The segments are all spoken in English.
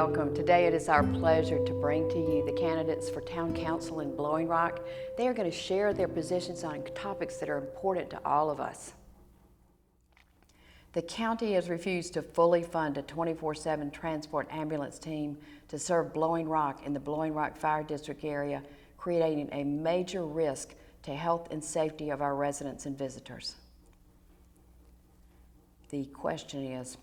welcome. Today it is our pleasure to bring to you the candidates for Town Council in Blowing Rock. They are going to share their positions on topics that are important to all of us. The county has refused to fully fund a 24/7 transport ambulance team to serve Blowing Rock in the Blowing Rock Fire District area, creating a major risk to health and safety of our residents and visitors. The question is,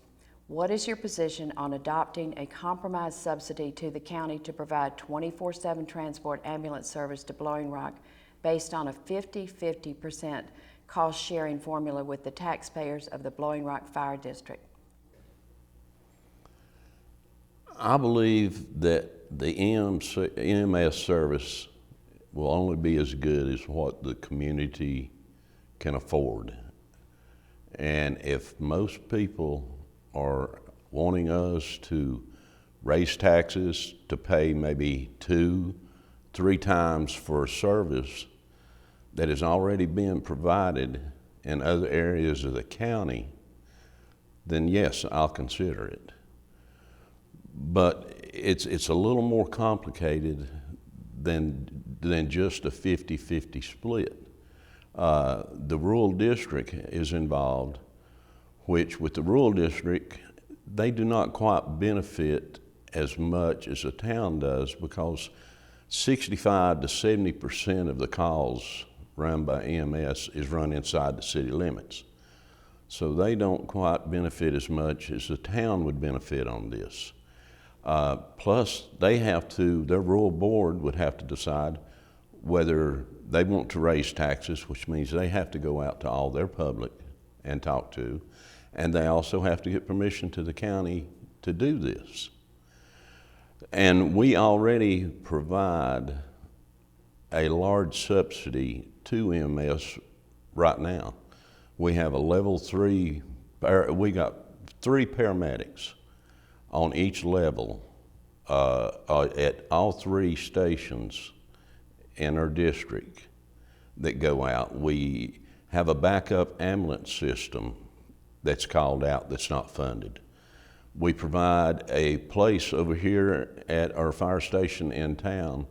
what is your position on adopting a compromise subsidy to the county to provide 24/7 transport ambulance service to Blowing Rock based on a 50-50% cost sharing formula with the taxpayers of the Blowing Rock Fire District? I believe that the EMS service will only be as good as what the community can afford. And if most people are wanting us to raise taxes to pay maybe 2-3 times for a service that has already been provided in other areas of the county, then yes, I'll consider it. But it's a little more complicated than just a 50-50 split. The rural district is involved, which with the rural district, they do not quite benefit as much as a town does, because 65 to 70% of the calls run by EMS is run inside the city limits. So they don't quite benefit as much as the town would benefit on this. Plus, their rural board would have to decide whether they want to raise taxes, which means they have to go out to all their public and talk to, and they also have to get permission to the county to do this. And we already provide a large subsidy to EMS right now. We have a level 3, we got 3 paramedics on each level at all 3 stations in our district that go out. We have a backup ambulance system that's called out that's not funded. We provide a place over here at our fire station in town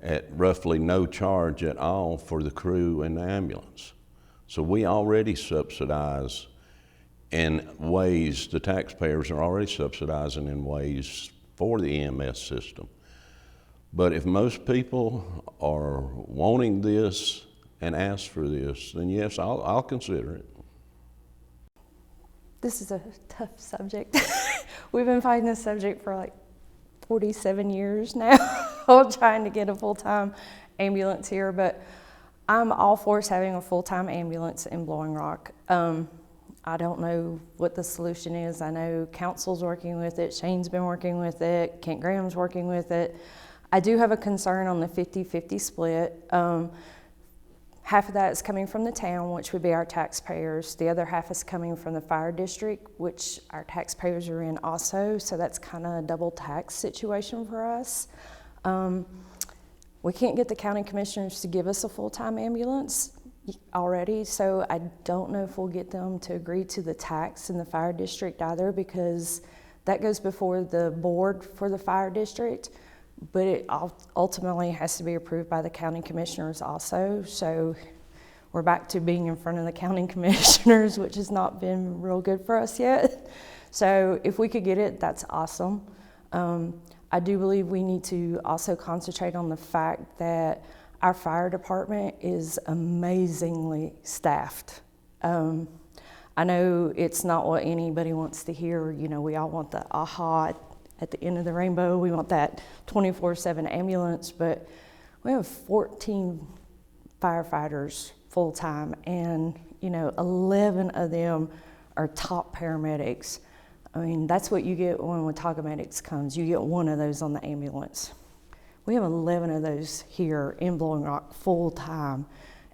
at roughly no charge at all for the crew and the ambulance. So we already subsidize in ways, the taxpayers are already subsidizing in ways for the EMS system. But if most people are wanting this and ask for this, then yes, I'll consider it. This is a tough subject. We've been fighting this subject for like 47 years now, trying to get a full-time ambulance here, but I'm all for us having a full-time ambulance in Blowing Rock. I don't know what the solution is. I know council's working with it, Shane's been working with it, Kent Graham's working with it. I do have a concern on the 50-50 split. Half of that is coming from the town, which would be our taxpayers. The other half is coming from the fire district, which our taxpayers are in also, so that's kind of a double tax situation for us. We can't get the county commissioners to give us a full-time ambulance already, so I don't know if we'll get them to agree to the tax in the fire district either, because that goes before the board for the fire district. But it ultimately has to be approved by the county commissioners also. So we're back to being in front of the county commissioners, which has not been real good for us yet. So if we could get it, that's awesome. I do believe we need to also concentrate on the fact that our fire department is amazingly staffed. I know it's not what anybody wants to hear. You know, we all want the aha at the end of the rainbow. We want that 24/7 ambulance, but we have 14 firefighters full-time, and 11 of them are top paramedics. I mean, that's what you get when Watauga Medics comes. You get one of those on the ambulance. We have 11 of those here in Blowing Rock full-time.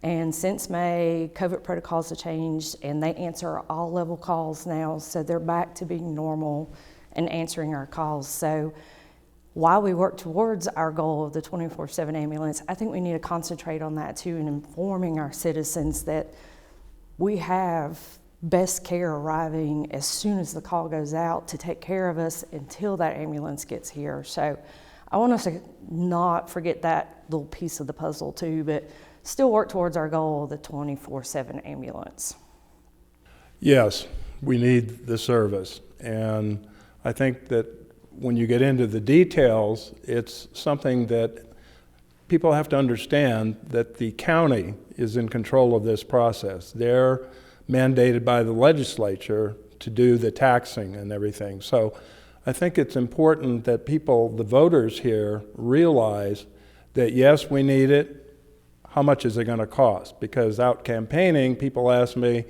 And since May, COVID protocols have changed, and they answer all level calls now, so they're back to being normal and answering our calls. So while we work towards our goal of the 24/7 ambulance, I think we need to concentrate on that too, and informing our citizens that we have best care arriving as soon as the call goes out to take care of us until that ambulance gets here. So I want us to not forget that little piece of the puzzle too, but still work towards our goal of the 24/7 ambulance. Yes, we need the service. And I think that when you get into the details, it's something that people have to understand that the county is in control of this process. They're mandated by the legislature to do the taxing and everything. So I think it's important that people, the voters here, realize that yes, we need it. How much is it going to cost? Because out campaigning, people ask me,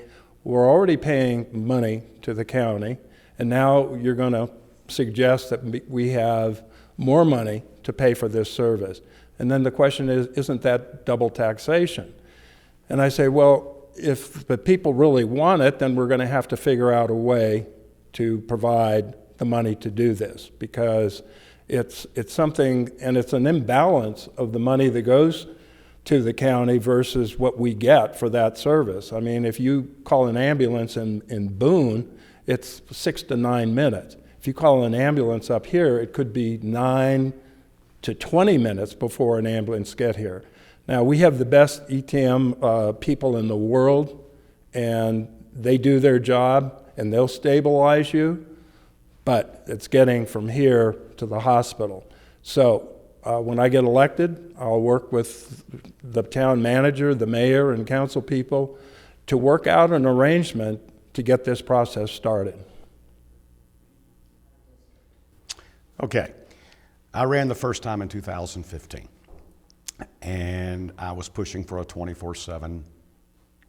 we're already paying money to the county, and now you're going to suggest that we have more money to pay for this service. And then the question is, isn't that double taxation? And I say, well, if the people really want it, then we're going to have to figure out a way to provide the money to do this, because it's something, and it's an imbalance of the money that goes to the county versus what we get for that service. I mean, if you call an ambulance in Boone, it's 6 to 9 minutes. If you call an ambulance up here, it could be 9 to 20 minutes before an ambulance gets here. Now, we have the best ETM people in the world, and they do their job, and they'll stabilize you, but it's getting from here to the hospital. So when I get elected, I'll work with the town manager, the mayor, and council people to work out an arrangement to get this process started. Okay, I ran the first time in 2015, and I was pushing for a 24/7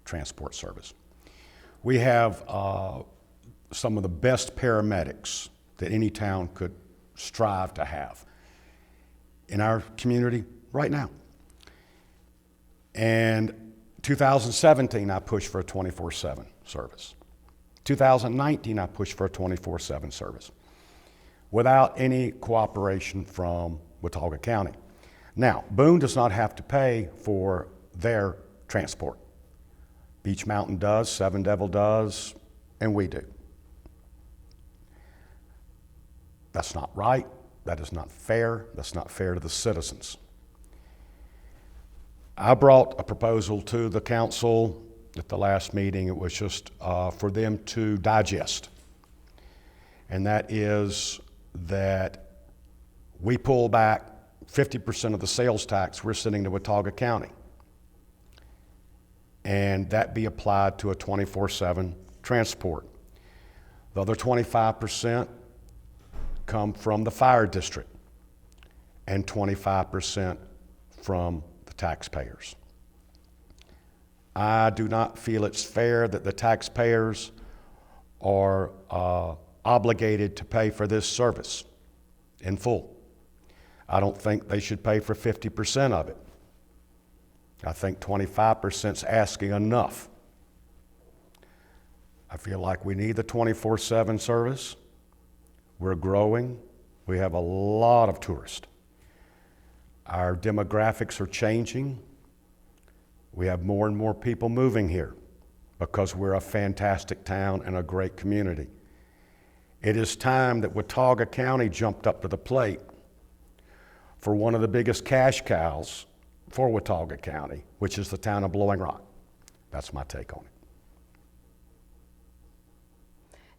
transport service. We have some of the best paramedics that any town could strive to have in our community right now. And 2017, I pushed for a 24/7 service. 2019, I pushed for a 24/7 service without any cooperation from Watauga County. Now, Boone does not have to pay for their transport. Beech Mountain does, Seven Devil does, and we do. That's not right. That is not fair. That's not fair to the citizens. I brought a proposal to the council at the last meeting. It was just for them to digest. And that is that we pull back 50% of the sales tax we're sending to Watauga County, and that be applied to a 24/7 transport. The other 25% come from the fire district and 25% from the taxpayers. I do not feel it's fair that the taxpayers are obligated to pay for this service in full. I don't think they should pay for 50% of it. I think 25% is asking enough. I feel like we need the 24/7 service. We're growing. We have a lot of tourists. Our demographics are changing. We have more and more people moving here because we're a fantastic town and a great community. It is time that Watauga County jumped up to the plate for one of the biggest cash cows for Watauga County, which is the town of Blowing Rock. That's my take on it.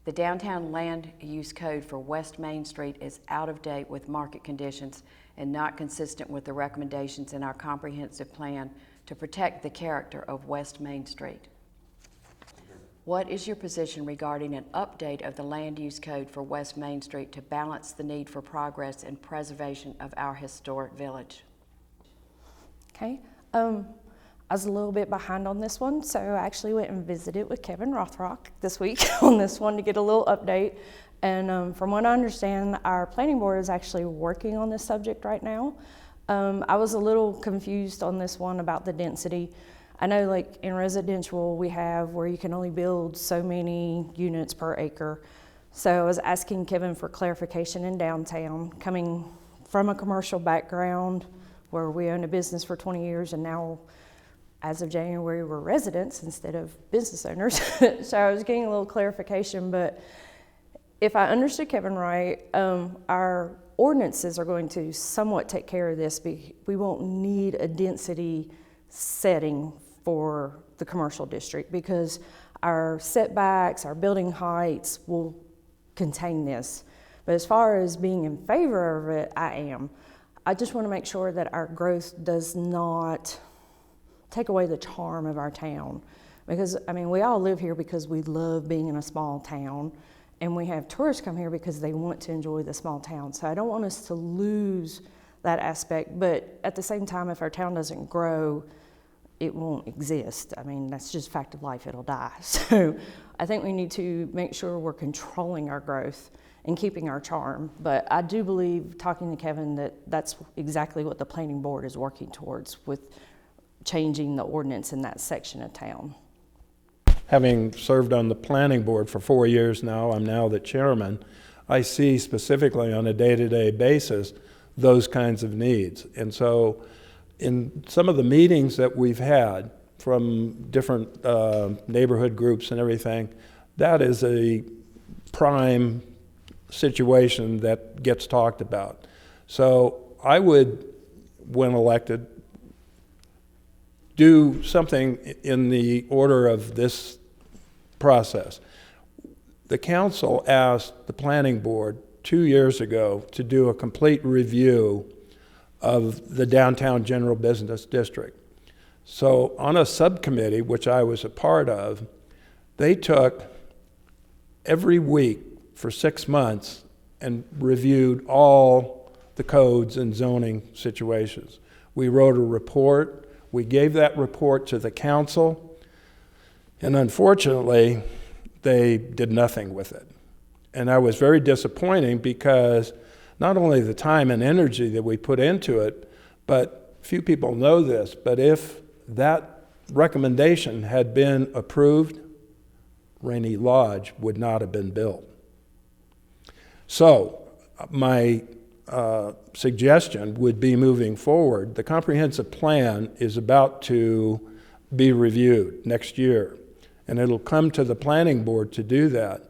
The downtown land use code for West Main Street is out of date with market conditions and not consistent with the recommendations in our comprehensive plan to protect the character of West Main Street. What is your position regarding an update of the land use code for West Main Street to balance the need for progress and preservation of our historic village? Okay, I was a little bit behind on this one, so I actually went and visited with Kevin Rothrock this week on this one to get a little update. And from what I understand, our planning board is actually working on this subject right now. I was a little confused on this one about the density. I know like in residential we have where you can only build so many units per acre. So I was asking Kevin for clarification in downtown, coming from a commercial background where we owned a business for 20 years and now as of January, we're residents instead of business owners. So I was getting a little clarification, but if I understood Kevin right, our ordinances are going to somewhat take care of this. We won't need a density setting for the commercial district because our setbacks, our building heights will contain this. But as far as being in favor of it, I am. I just want to make sure that our growth does not take away the charm of our town. Because, I mean, we all live here because we love being in a small town, and we have tourists come here because they want to enjoy the small town. So I don't want us to lose that aspect, but at the same time, if our town doesn't grow, it won't exist. I mean, that's just fact of life, it'll die. So I think we need to make sure we're controlling our growth and keeping our charm. But I do believe, talking to Kevin, that that's exactly what the planning board is working towards with changing the ordinance in that section of town. Having served on the planning board for 4 years now, I'm now the chairman, I see specifically on a day-to-day basis those kinds of needs. And so in some of the meetings that we've had from different neighborhood groups and everything, that is a prime situation that gets talked about. So I would, when elected, do something in the order of this process. The council asked the planning board 2 years ago to do a complete review of the downtown general business district. So on a subcommittee, which I was a part of, they took every week for 6 months and reviewed all the codes and zoning situations. We wrote a report. We gave that report to the council, and unfortunately, they did nothing with it. And I was very disappointing because not only the time and energy that we put into it, but few people know this, but if that recommendation had been approved, Rainy Lodge would not have been built. So my suggestion would be, moving forward, the comprehensive plan is about to be reviewed next year, and it'll come to the planning board to do that.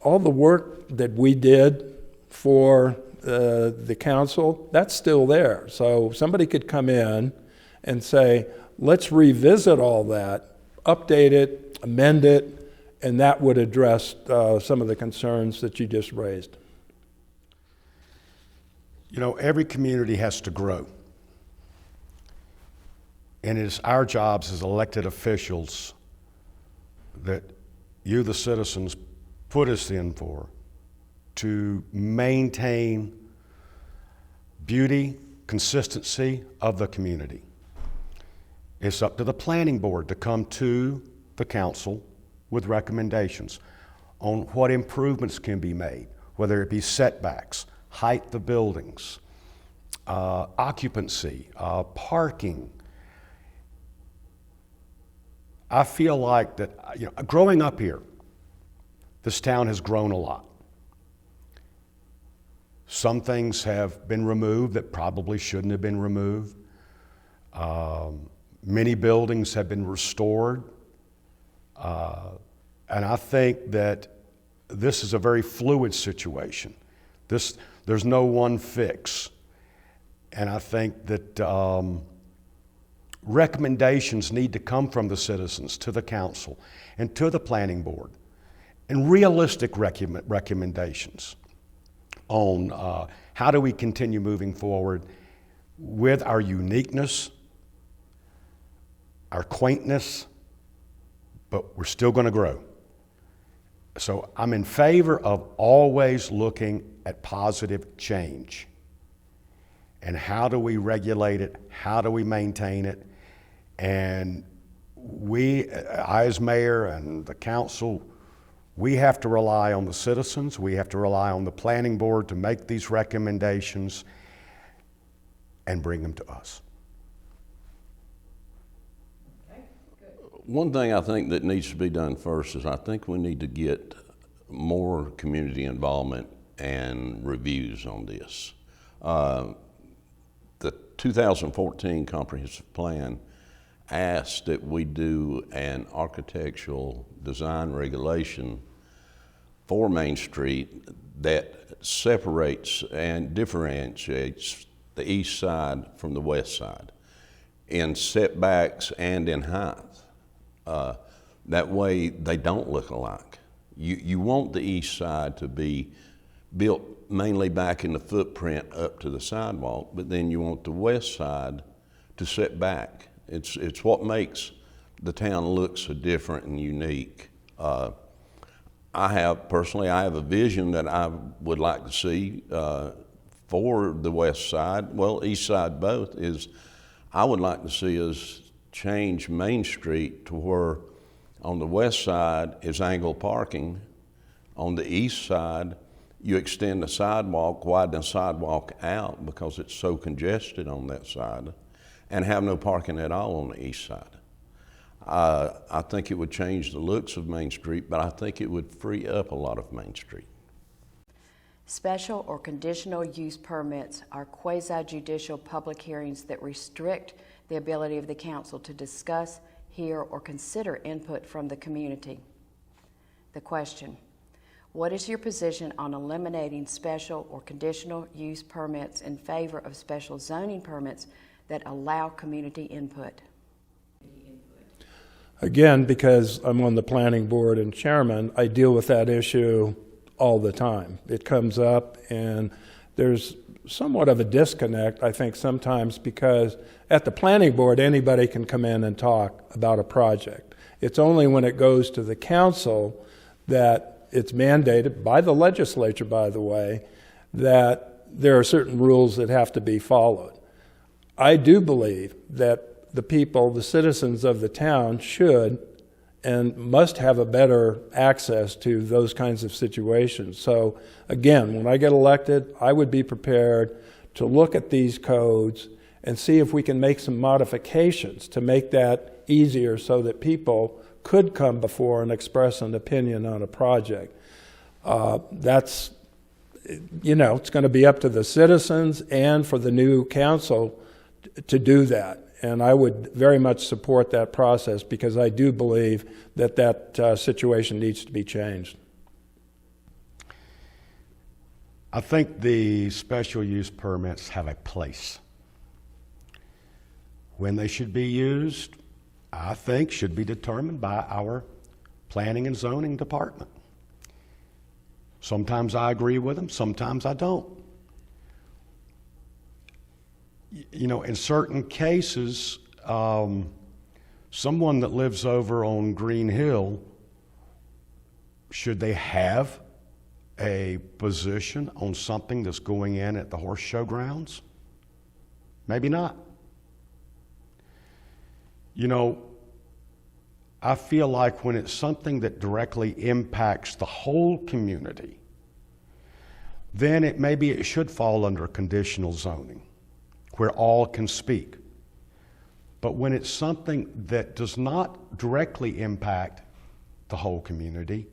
All the work that we did for the council, that's still there. So somebody could come in and say, let's revisit all that, update it, amend it, and that would address some of the concerns that you just raised. You know, every community has to grow. And it is our jobs as elected officials that you, the citizens, put us in for to maintain beauty, consistency of the community. It's up to the planning board to come to the council with recommendations on what improvements can be made, whether it be setbacks, height of buildings, occupancy, parking. I feel like that, you know, growing up here, this town has grown a lot. Some things have been removed that probably shouldn't have been removed. Many buildings have been restored. And I think that this is a very fluid situation. There's no one fix. And I think that recommendations need to come from the citizens to the council and to the planning board, and realistic recommendations on how do we continue moving forward with our uniqueness, our quaintness, but we're still going to grow. So I'm in favor of always looking at positive change. And how do we regulate it? How do we maintain it? And I as mayor and the council, we have to rely on the citizens. We have to rely on the planning board to make these recommendations and bring them to us. One thing I think that needs to be done first is I think we need to get more community involvement and reviews on this. The 2014 comprehensive plan asked that we do an architectural design regulation for Main Street that separates and differentiates the east side from the west side in setbacks and in height. That way they don't look alike. You want the east side to be built mainly back in the footprint up to the sidewalk, but then you want the west side to set back. It's what makes the town look so different and unique. I have a vision that I would like to see for the west side, well, east side both, is I would like to see us change Main Street to where on the west side is angled parking. On the east side, you extend the sidewalk, widen the sidewalk out because it's so congested on that side, and have no parking at all on the east side. I think it would change the looks of Main Street, but I think it would free up a lot of Main Street. Special or conditional use permits are quasi-judicial public hearings that restrict the ability of the council to discuss, hear, or consider input from the community. The question: what is your position on eliminating special or conditional use permits in favor of special zoning permits that allow community input? Again, because I'm on the planning board and chairman, I deal with that issue all the time. It comes up, and there's somewhat of a disconnect, I think, sometimes, because at the planning board, anybody can come in and talk about a project. It's only when it goes to the council that it's mandated by the legislature, by the way, that there are certain rules that have to be followed. I do believe that the people, the citizens of the town, should and must have a better access to those kinds of situations. So again, when I get elected, I would be prepared to look at these codes and see if we can make some modifications to make that easier so that people could come before and express an opinion on a project. That's, it's going to be up to the citizens and for the new council to do that. And I would very much support that process because I do believe that that situation needs to be changed. I think the special use permits have a place. When they should be used, I think, should be determined by our planning and zoning department. Sometimes I agree with them, sometimes I don't. In certain cases, someone that lives over on Green Hill, should they have a position on something that's going in at the horse show grounds? Maybe not. I feel like when it's something that directly impacts the whole community, then it should fall under conditional zoning, where all can speak. But when it's something that does not directly impact the whole community,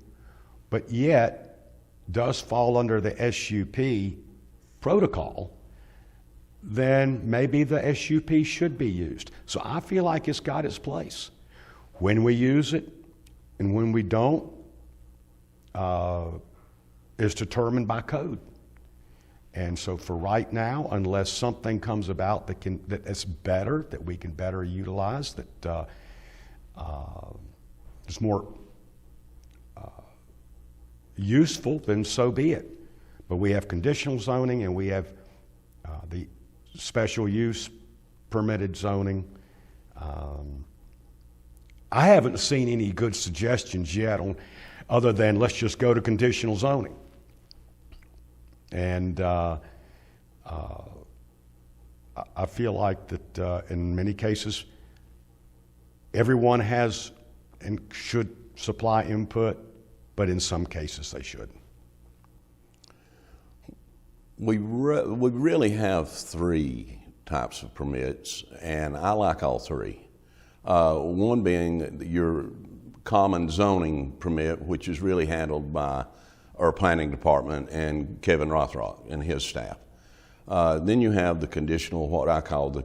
but yet does fall under the SUP protocol, then maybe the SUP should be used. So I feel like it's got its place. When we use it and when we don't is determined by code. And so for right now, unless something comes about that's better, that we can better utilize, that is more useful, then so be it. But we have conditional zoning and we have the special use permitted zoning. I haven't seen any good suggestions yet other than let's just go to conditional zoning. And I feel like that in many cases, everyone has and should supply input, but in some cases they shouldn't. We really have three types of permits, and I like all three. One being your common zoning permit, which is really handled by our planning department and Kevin Rothrock and his staff. Then you have the conditional, what I call the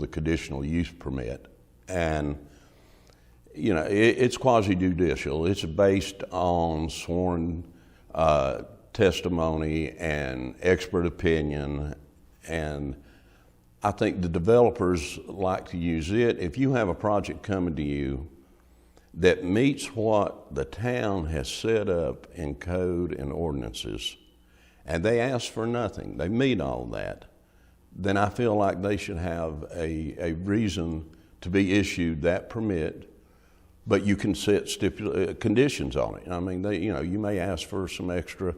conditional use permit, And, you know, it's quasi-judicial. It's based on sworn testimony and expert opinion, and I think the developers like to use it. If you have a project coming to you that meets what the town has set up in code and ordinances, and they ask for nothing, they meet all that, then I feel like they should have a reason to be issued that permit, but you can set conditions on it. I mean, you may ask for some extra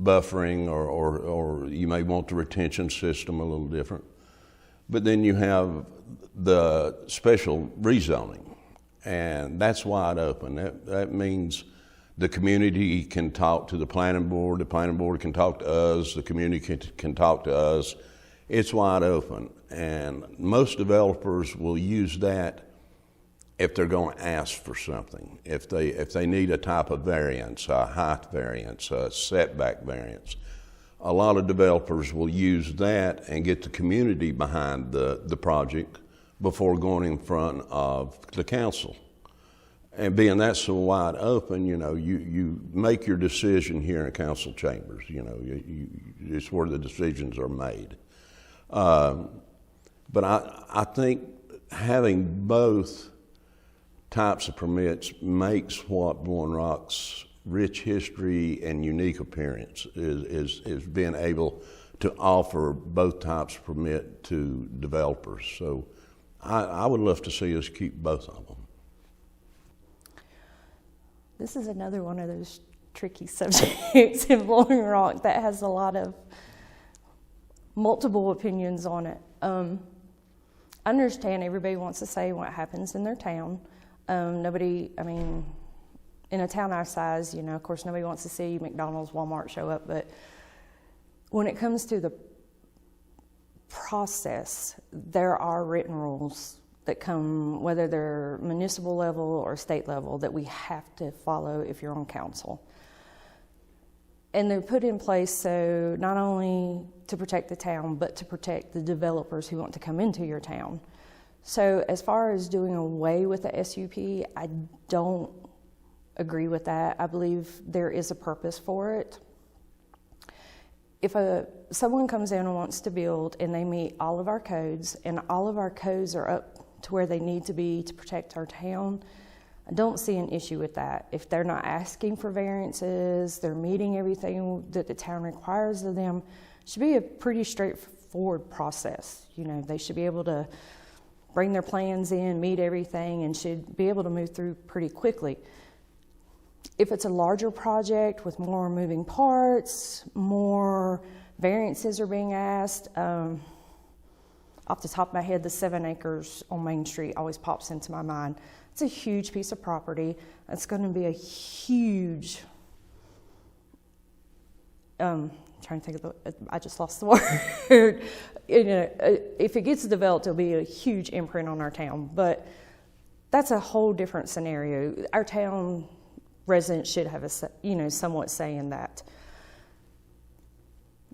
buffering, or you may want the retention system a little different. But then you have the special rezoning, and that's wide open. That means the community can talk to the planning board can talk to us, the community can talk to us. It's wide open, and most developers will use that if they're going to ask for something. If they need a type of variance, a height variance, a setback variance, a lot of developers will use that and get the community behind the project before going in front of the council. And being that so wide open, you make your decision here in council chambers. It's where the decisions are made. But I think having both types of permits makes what Blowing Rock's rich history and unique appearance is being able to offer both types of permit to developers. So I would love to see us keep both of them. This is another one of those tricky subjects in Blowing Rock that has a lot of multiple opinions on it. I understand everybody wants to say what happens in their town. In a town our size, of course, nobody wants to see McDonald's, Walmart show up, but when it comes to the process, there are written rules that come, whether they're municipal level or state level, that we have to follow if you're on council. And they're put in place so not only to protect the town, but to protect the developers who want to come into your town. So as far as doing away with the SUP, I don't agree with that. I believe there is a purpose for it. If someone comes in and wants to build and they meet all of our codes and all of our codes are up to where they need to be to protect our town, I don't see an issue with that. If they're not asking for variances, they're meeting everything that the town requires of them, it should be a pretty straightforward process. They should be able to bring their plans in, meet everything, and should be able to move through pretty quickly. If it's a larger project with more moving parts, more variances are being asked, off the top of my head, the 7 acres on Main Street always pops into my mind. It's a huge piece of property. It's going to be a huge, trying to think of I just lost the word. If it gets developed, it'll be a huge imprint on our town. But that's a whole different scenario. Our town residents should have somewhat say in that.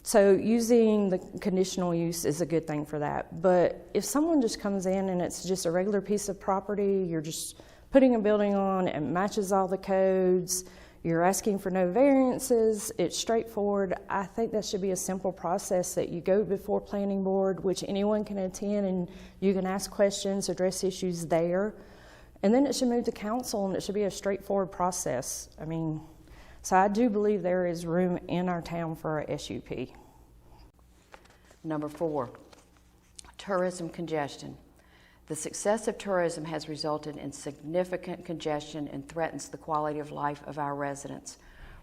So using the conditional use is a good thing for that. But if someone just comes in and it's just a regular piece of property, you're just putting a building on, it matches all the codes, you're asking for no variances, it's straightforward, I think that should be a simple process that you go before planning board, which anyone can attend, and you can ask questions, address issues there. And then it should move to council, and it should be a straightforward process. So I do believe there is room in our town for a SUP. Number 4, tourism congestion. The success of tourism has resulted in significant congestion and threatens the quality of life of our residents.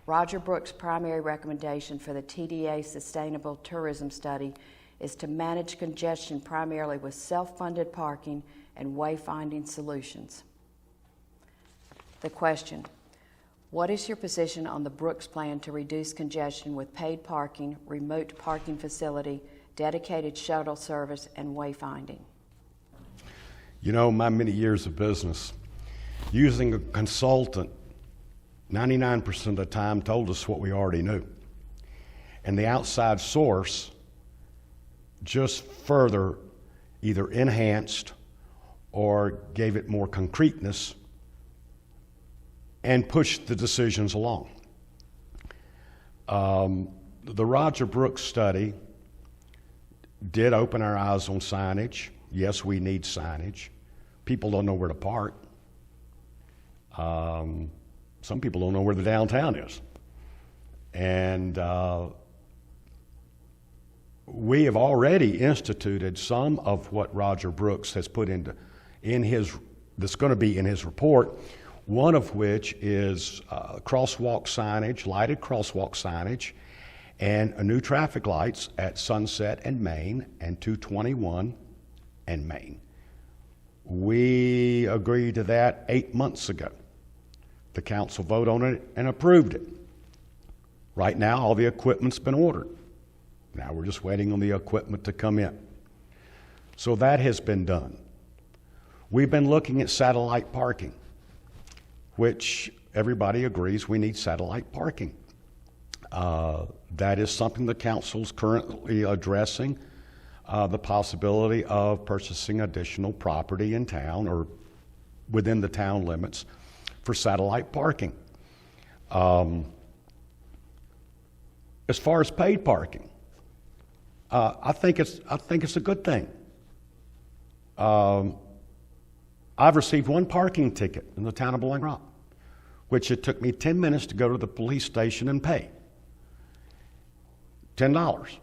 Roger Brooks' primary recommendation for the TDA Sustainable Tourism Study is to manage congestion primarily with self-funded parking and wayfinding solutions. The question: what is your position on the Brooks plan to reduce congestion with paid parking, remote parking facility, dedicated shuttle service, and wayfinding? My many years of business, using a consultant 99% of the time told us what we already knew. And the outside source just further either enhanced or gave it more concreteness and pushed the decisions along. The Roger Brooks study did open our eyes on signage. Yes, we need signage. People don't know where to park. Some people don't know where the downtown is. And we have already instituted some of what Roger Brooks has put that's going to be in his report, one of which is crosswalk signage, lighted crosswalk signage, and new traffic lights at Sunset and Main and 221 and Main. We agreed to that 8 months ago. The council voted on it and approved it. Right now, all the equipment's been ordered. Now we're just waiting on the equipment to come in. So that has been done. We've been looking at satellite parking, which everybody agrees we need satellite parking. That is something the council's currently addressing, the possibility of purchasing additional property in town or within the town limits for satellite parking. As far as paid parking, I think it's a good thing. I've received one parking ticket in the town of Blowing Rock, which it took me 10 minutes to go to the police station and pay. $10.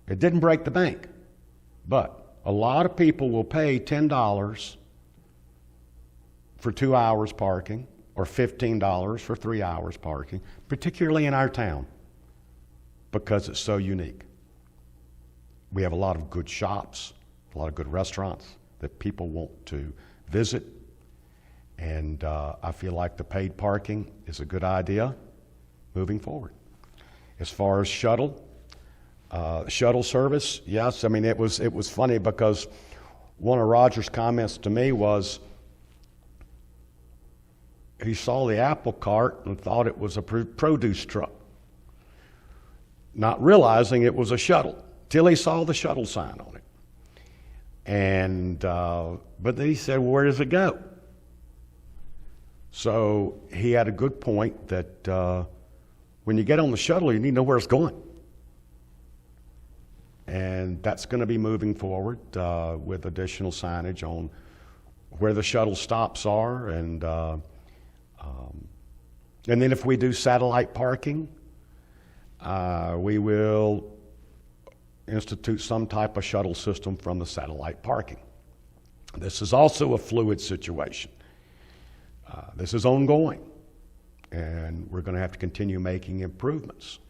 It didn't break the bank, but a lot of people will pay $10 for 2 hours parking or $15 for 3 hours parking, particularly in our town, because it's so unique. We have a lot of good shops, a lot of good restaurants that people want to visit, and I feel like the paid parking is a good idea moving forward. As far as shuttle service, yes, I mean, it was funny because one of Roger's comments to me was he saw the apple cart and thought it was a produce truck, not realizing it was a shuttle, till he saw the shuttle sign on it. And but then he said, well, where does it go? So he had a good point that when you get on the shuttle, you need to know where it's going. And that's going to be moving forward with additional signage on where the shuttle stops are. And then if we do satellite parking, we will institute some type of shuttle system from the satellite parking. This is also a fluid situation. This is ongoing, and we're going to have to continue making improvements.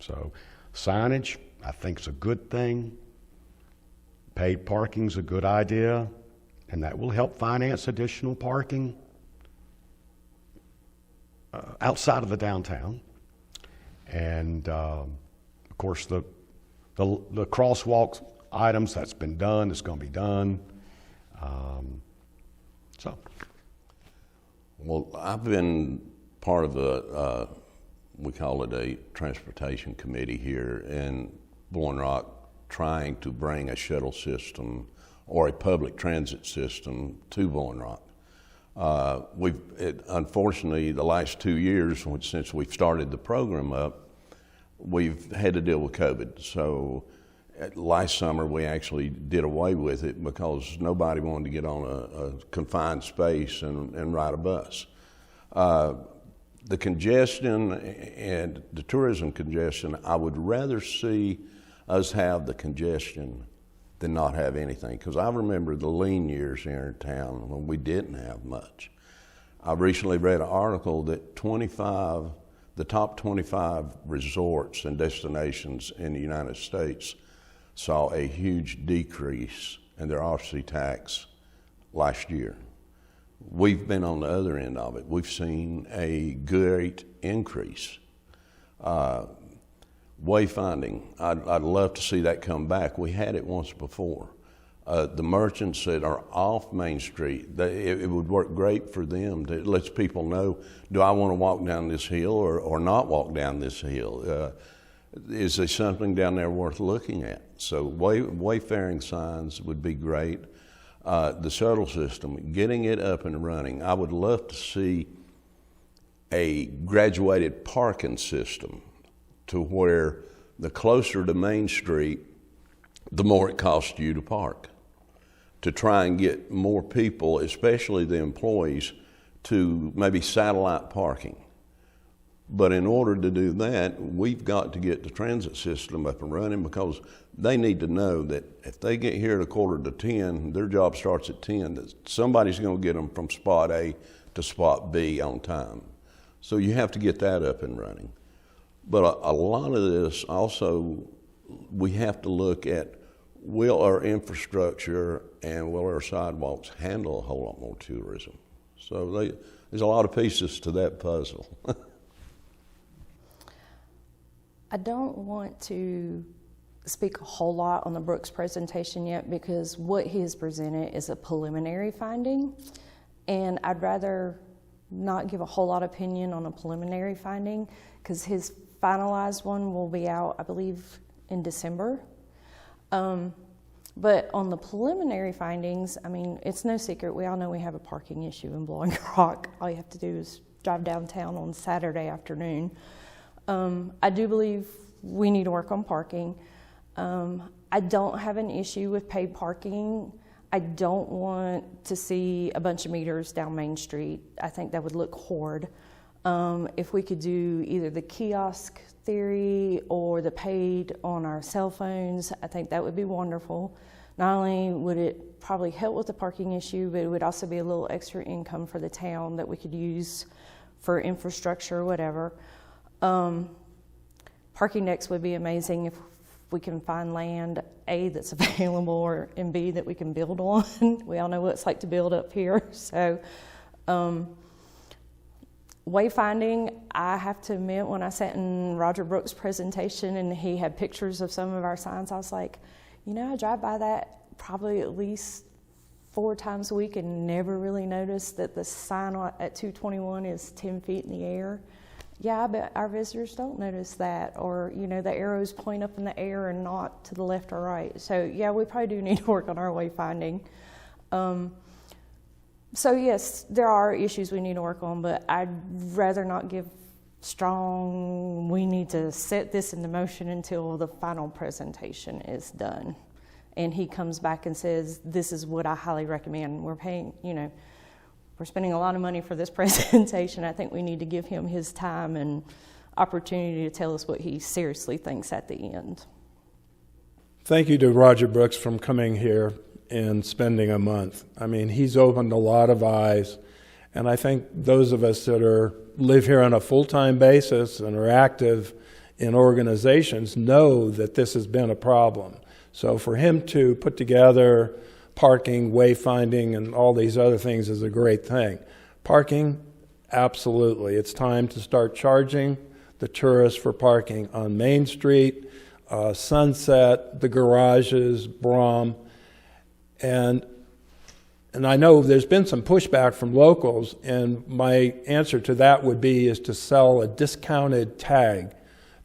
So signage, I think, is a good thing. Paid parking is a good idea, and that will help finance additional parking outside of the downtown. And of course, the crosswalk items, that's been done, it's going to be done. Well, I've been part of we call it a transportation committee here in Blowing Rock, trying to bring a shuttle system or a public transit system to Blowing Rock. Unfortunately, the last 2 years, since we've started the program up, we've had to deal with COVID. So last summer, we actually did away with it because nobody wanted to get on a confined space and ride a bus. The congestion and the tourism congestion, I would rather see us have the congestion than not have anything, because I remember the lean years here in town when we didn't have much. I recently read an article that the top 25 resorts and destinations in the United States saw a huge decrease in their occupancy tax last year. We've been on the other end of it. We've seen a great increase. Wayfinding, I'd love to see that come back. We had it once before. The merchants that are off Main Street, it would work great for them to let people know, do I want to walk down this hill or not walk down this hill? Is there something down there worth looking at? So wayfaring signs would be great. the shuttle system, getting it up and running. I would love to see a graduated parking system to where the closer to Main Street, the more it costs you to park, to try and get more people, especially the employees, to maybe satellite parking. But in order to do that, we've got to get the transit system up and running, because they need to know that if they get here at 9:45, their job starts at 10, that somebody's going to get them from spot A to spot B on time. So you have to get that up and running. But a lot of this also, we have to look at, will our infrastructure and will our sidewalks handle a whole lot more tourism? So there's a lot of pieces to that puzzle. I don't want to speak a whole lot on the Brooks presentation yet, because what he has presented is a preliminary finding, and I'd rather not give a whole lot of opinion on a preliminary finding, because his finalized one will be out, I believe, in December. But on the preliminary findings, I mean, it's no secret, we all know we have a parking issue in Blowing Rock. All you have to do is drive downtown on Saturday afternoon. I do believe we need to work on parking. I don't have an issue with paid parking. I don't want to see a bunch of meters down Main Street. I think that would look horrid. If we could do either the kiosk theory or the paid on our cell phones, I think that would be wonderful. Not only would it probably help with the parking issue, but it would also be a little extra income for the town that we could use for infrastructure or whatever. Parking decks would be amazing if we can find land, A, that's available, or and B, that we can build on. We all know what it's like to build up here. So wayfinding, I have to admit, when I sat in Roger Brooks' presentation and he had pictures of some of our signs, I was like, you know, I drive by that probably at least 4 times a week and never really noticed that the sign at 221 is 10 feet in the air. Yeah, but our visitors don't notice that, or, you know, the arrows point up in the air and not to the left or right. So, yeah, we probably do need to work on our wayfinding. So, yes, there are issues we need to work on, but I'd rather not give strong, we need to set this into motion until the final presentation is done. And he comes back and says, this is what I highly recommend. We're paying, you know, we're spending a lot of money for this presentation. I think we need to give him his time and opportunity to tell us what he seriously thinks at the end. Thank you to Roger Brooks for coming here and spending a month. I mean, he's opened a lot of eyes, and I think those of us that live here on a full-time basis and are active in organizations know that this has been a problem. So for him to put together parking, wayfinding, and all these other things is a great thing. Parking, absolutely. It's time to start charging the tourists for parking on Main Street, Sunset, the garages, Brom. And I know there's been some pushback from locals, and my answer to that would be is to sell a discounted tag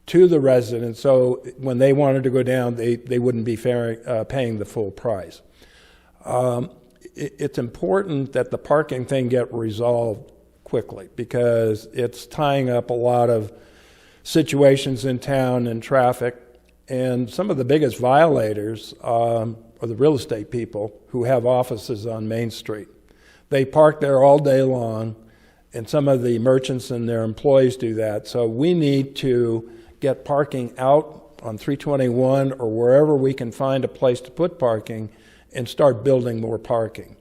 to the residents, so when they wanted to go down, they wouldn't be paying the full price. It's important that the parking thing get resolved quickly, because it's tying up a lot of situations in town and traffic. And some of the biggest violators are the real estate people who have offices on Main Street. They park there all day long, and some of the merchants and their employees do that. So we need to get parking out on 321 or wherever we can find a place to put parking and start building more parking.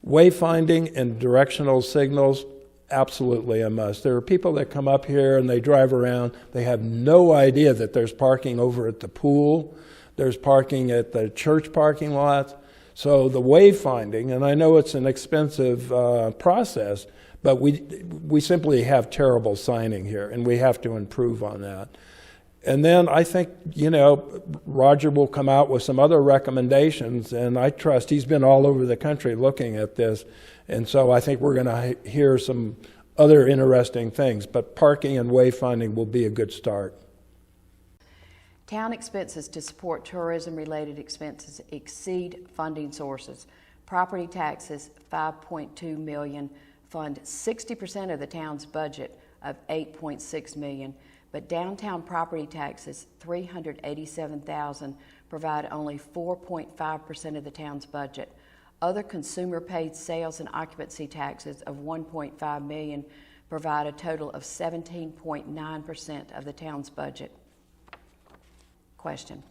Wayfinding and directional signals, absolutely a must. There are people that come up here and they drive around, they have no idea that there's parking over at the pool, there's parking at the church parking lots. So the wayfinding, and I know it's an expensive process, but we simply have terrible signing here, and we have to improve on that. And then I think, you know, Roger will come out with some other recommendations, and I trust he's been all over the country looking at this, and so I think we're going to hear some other interesting things, but parking and wayfinding will be a good start. Town expenses to support tourism-related expenses exceed funding sources. Property taxes, $5.2 million, fund 60% of the town's budget of $8.6 million, but downtown property taxes, $387,000, provide only 4.5% of the town's budget. Other consumer-paid sales and occupancy taxes of $1.5 million provide a total of 17.9% of the town's budget. Question: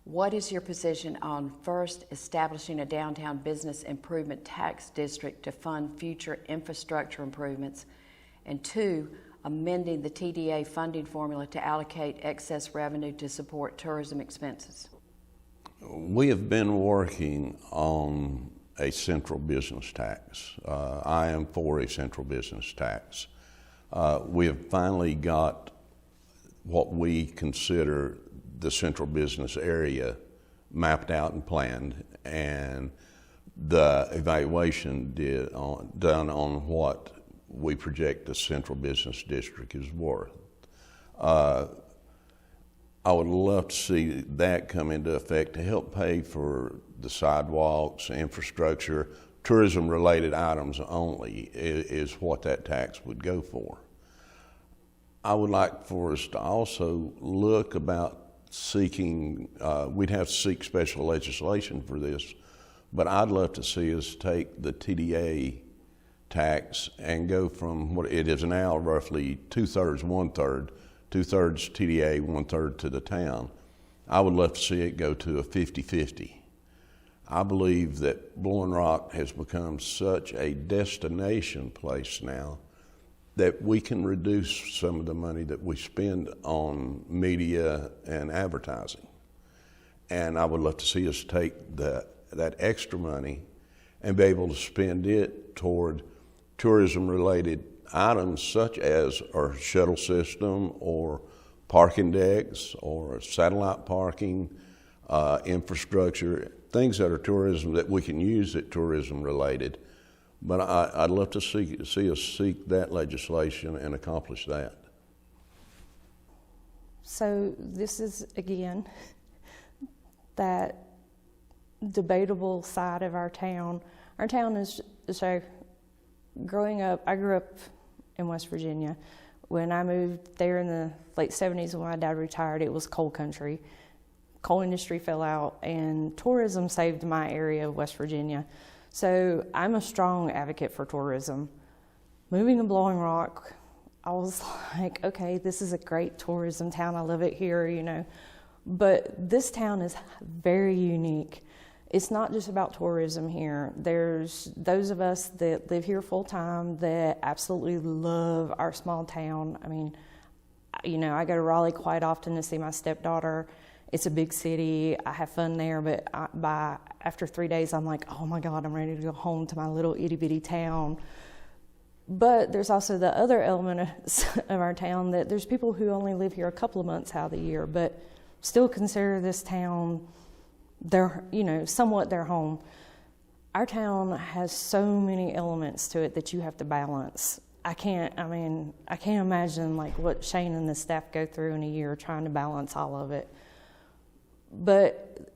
what is your position on, first, establishing a downtown business improvement tax district to fund future infrastructure improvements, and two, amending the TDA funding formula to allocate excess revenue to support tourism expenses? We have been working on a central business tax. I am for a central business tax. We have finally got what we consider the central business area mapped out and planned, and the evaluation done on what we project the central business district is worth. I would love to see that come into effect to help pay for the sidewalks, infrastructure, tourism-related items only is what that tax would go for. I would like for us to also look about seeking, we'd have to seek special legislation for this, but I'd love to see us take the TDA tax and go from what it is now, roughly 2/3, 1/3, 2/3 TDA, 1/3 to the town. I would love to see it go to a 50-50. I believe that Blowing Rock has become such a destination place now that we can reduce some of the money that we spend on media and advertising. And I would love to see us take that extra money and be able to spend it toward tourism-related items such as our shuttle system or parking decks or satellite parking, infrastructure, things that are tourism that we can use that tourism-related. But I'd love to see us seek that legislation and accomplish that. So this is, again, that debatable side of our town. Our town is, so growing up, I grew up in West Virginia. When I moved there in the late 70s when my dad retired, it was coal country. Coal industry fell out and tourism saved my area of West Virginia. So I'm a strong advocate for tourism. Moving to Blowing Rock, I was like, okay, this is a great tourism town. I love it here, you know. But this town is very unique. It's not just about tourism here. There's those of us that live here full time that absolutely love our small town. I mean, you know, I go to Raleigh quite often to see my stepdaughter. It's a big city. I have fun there, but after 3 days, I'm like, oh my God, I'm ready to go home to my little itty bitty town. But there's also the other element of our town that there's people who only live here a couple of months out of the year, but still consider this town their, you know, somewhat their home. Our town has so many elements to it that you have to balance. I can't imagine like what Shane and the staff go through in a year trying to balance all of it. But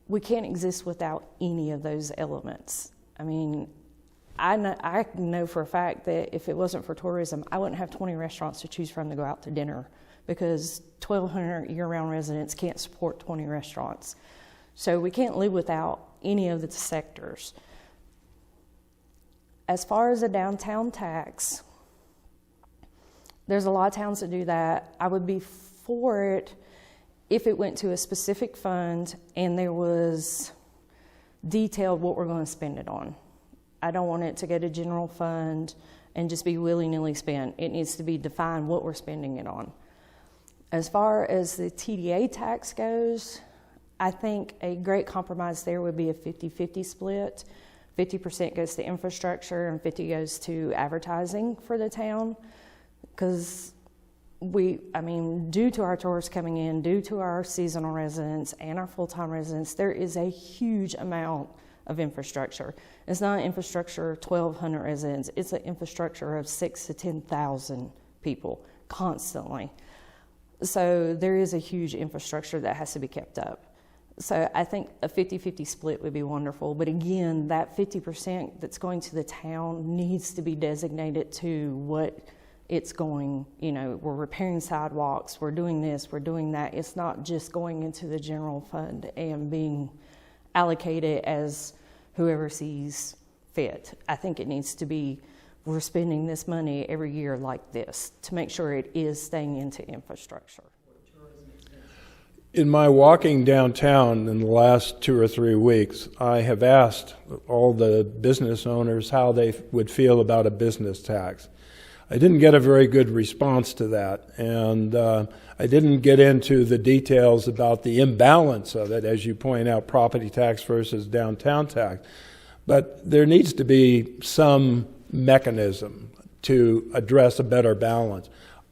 we can't exist without any of those elements. I mean, I know for a fact that if it wasn't for tourism, I wouldn't have 20 restaurants to choose from to go out to dinner because 1,200 year-round residents can't support 20 restaurants. So we can't live without any of the sectors. As far as a downtown tax, there's a lot of towns that do that. I would be for it if it went to a specific fund and there was detailed what we're going to spend it on. I don't want it to go to general fund and just be willy-nilly spent. It needs to be defined what we're spending it on. As far as the TDA tax goes, I think a great compromise there would be a 50-50 split. 50% goes to infrastructure and 50% goes to advertising for the town. Because due to our tourists coming in, due to our seasonal residents and our full-time residents, there is a huge amount of infrastructure. It's not an infrastructure of 1,200 residents. It's an infrastructure of 6,000 to 10,000 people constantly. So there is a huge infrastructure that has to be kept up. So I think a 50-50 split would be wonderful. But again, that 50% that's going to the town needs to be designated to what it's going, you know, we're repairing sidewalks, we're doing this, we're doing that. It's not just going into the general fund and being allocated as whoever sees fit. I think it needs to be, we're spending this money every year like this to make sure it is staying into infrastructure. In my walking downtown in the last 2 or 3 weeks, I have asked all the business owners how they would feel about a business tax. I didn't get a very good response to that, and I didn't get into the details about the imbalance of it, as you point out, property tax versus downtown tax. But there needs to be some mechanism to address a better balance.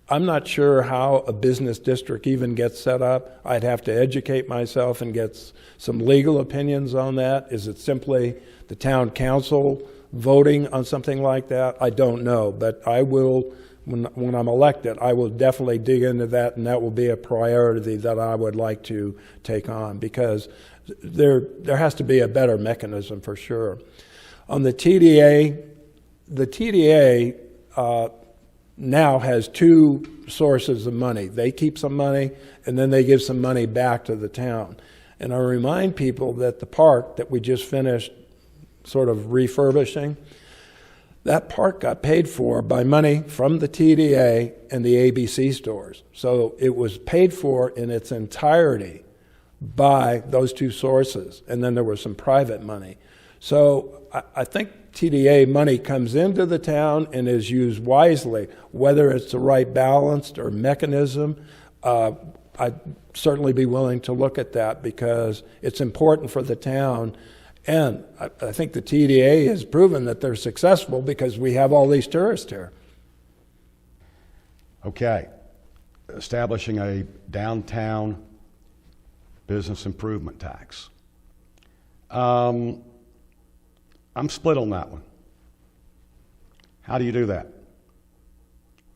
I'm not sure how a business district even gets set up. I'd have to educate myself and get some legal opinions on that. Is it simply the town council voting on something like that? I don't know, but I will, when I'm elected, I will definitely dig into that, and that will be a priority that I would like to take on, because there has to be a better mechanism for sure. On the TDA now has 2 sources of money. They keep some money, and then they give some money back to the town. And I remind people that the park that we just finished sort of refurbishing, that park got paid for by money from the TDA and the ABC stores. So it was paid for in its entirety by those 2 sources, and then there was some private money. So I think TDA money comes into the town and is used wisely. Whether it's the right balance or mechanism, I'd certainly be willing to look at that, because it's important for the town. And I think the TDA has proven that they're successful because we have all these tourists here. Okay, establishing a downtown business improvement tax. I'm split on that one. How do you do that?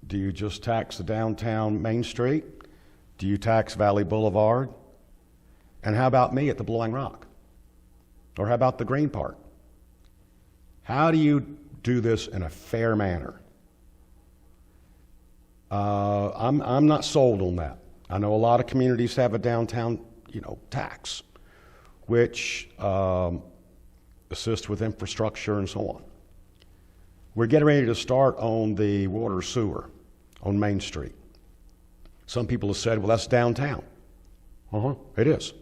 Do you just tax the downtown Main Street? Do you tax Valley Boulevard? And how about me at the Blowing Rock? Or how about the Green Park? How do you do this in a fair manner? I'm not sold on that. I know a lot of communities have a downtown, tax, which assist with infrastructure and so on. We're getting ready to start on the water sewer on Main Street. Some people have said, well, that's downtown. It is.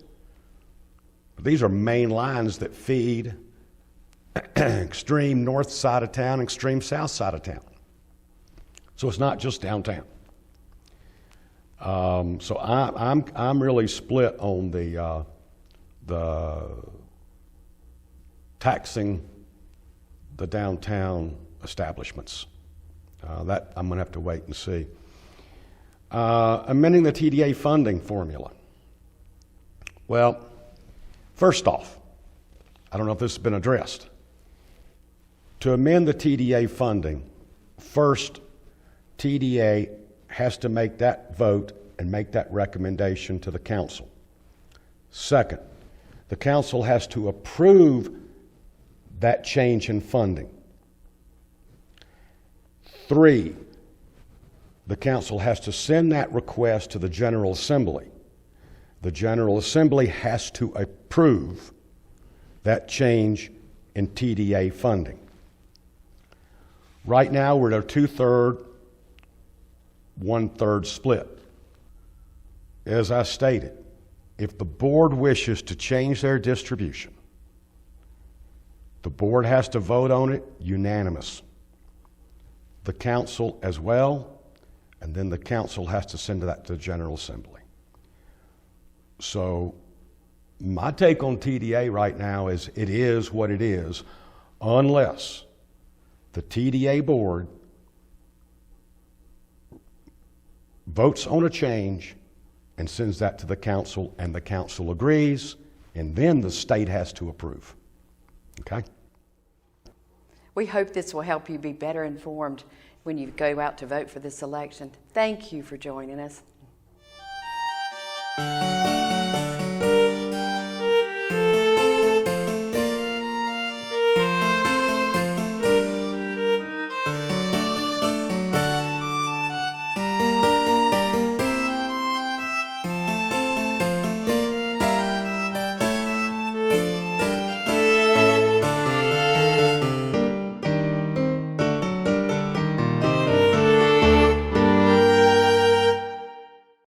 But these are main lines that feed extreme north side of town, extreme south side of town. So it's not just downtown. So I'm really split on the taxing the downtown establishments. That I'm going to have to wait and see. Amending the TDA funding formula. Well, first off, I don't know if this has been addressed. To amend the TDA funding, first, TDA has to make that vote and make that recommendation to the council. Second, the council has to approve that change in funding. 3, the council has to send that request to the General Assembly. The General Assembly has to approve that change in TDA funding. Right now, we're at a 2/3, 1/3 split. As I stated, if the board wishes to change their distribution, the board has to vote on it unanimous. The council as well, and then the council has to send that to the General Assembly. So my take on TDA right now is it is what it is, unless the TDA board votes on a change and sends that to the council, and the council agrees, and then the state has to approve. Okay? We hope this will help you be better informed when you go out to vote for this election. Thank you for joining us.